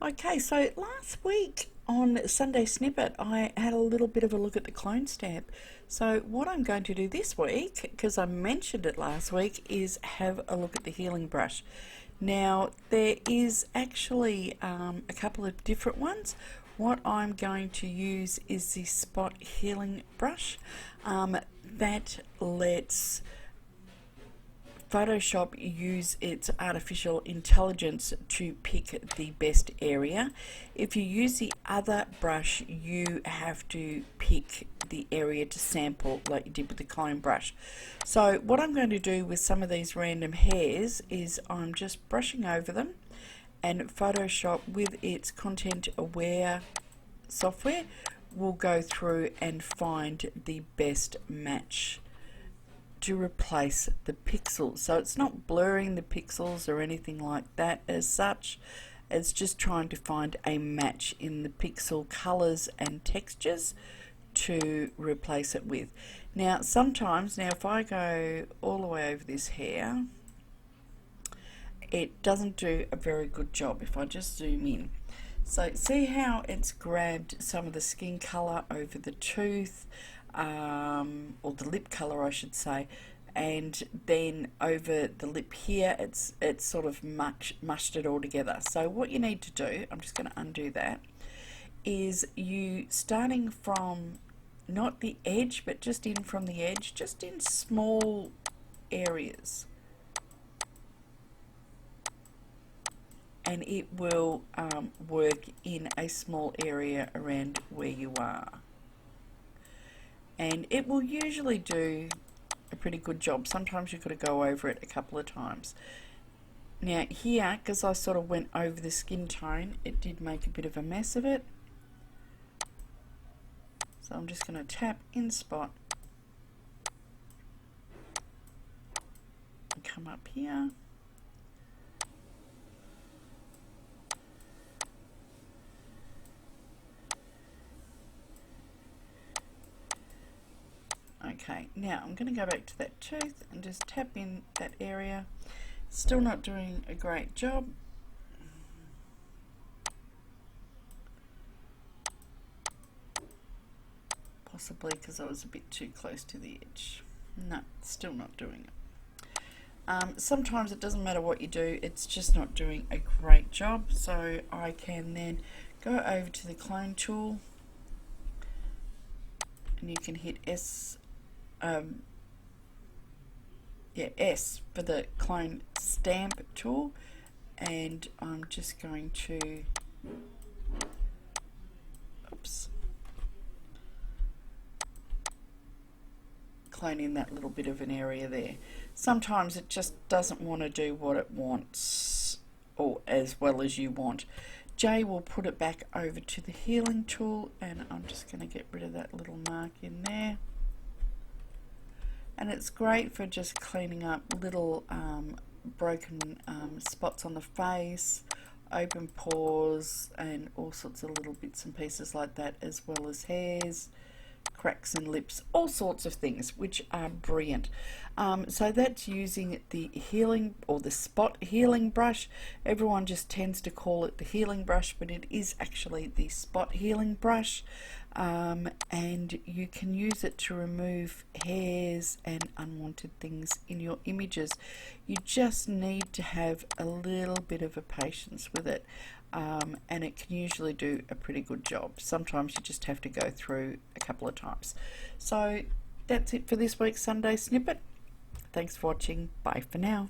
Okay, so last week on Sunday Snippet, I had a little bit of a look at the clone stamp. So what I'm going to do this week, because I mentioned it last week, is have a look at the healing brush. Now, there is actually a couple of different ones. What I'm going to use is the spot healing brush that lets Photoshop use its artificial intelligence to pick the best area. If you use the other brush, you have to pick the area to sample like you did with the clone brush. So what I'm going to do with some of these random hairs is I'm just brushing over them, and Photoshop with its content aware software will go through and find the best match to replace the pixels. So it's not blurring the pixels or anything like that as such. It's just trying to find a match in the pixel colors and textures to replace it with. Now sometimes, if I go all the way over this hair, it doesn't do a very good job. If I just zoom in, so see how it's grabbed some of the skin color over the tooth, or the lip color I should say, and then over the lip here it's sort of mushed it all together. So what you need to do, I'm just going to undo that, is you starting from not the edge but just in from the edge, just in small areas, and it will work in a small area around where you are, and it will usually do a pretty good job. Sometimes you've got to go over it a couple of times. Now here, because I sort of went over the skin tone, it did make a bit of a mess of it, so I'm just going to tap in spot and come up here. Okay, now I'm going to go back to that tooth and just tap in that area. Still not doing a great job. Possibly because I was a bit too close to the edge. No, still not doing it. Sometimes it doesn't matter what you do, it's just not doing a great job. So I can then go over to the clone tool, and you can hit S for the clone stamp tool, and I'm just going to clone in that little bit of an area there. Sometimes it just doesn't want to do what it wants or as well as you want. J will put it back over to the healing tool, and I'm just going to get rid of that little mark in there. And it's great for just cleaning up little broken spots on the face, open pores, and all sorts of little bits and pieces like that, as well as hairs, cracks in lips, all sorts of things, which are brilliant. So that's using the healing or the spot healing brush. Everyone just tends to call it the healing brush, but it is actually the spot healing brush. And you can use it to remove hairs and unwanted things in your images. You just need to have a little bit of a patience with it, and it can usually do a pretty good job. Sometimes you just have to go through a couple of times. So that's it for this week's Sunday Snippet. Thanks for watching. Bye for now.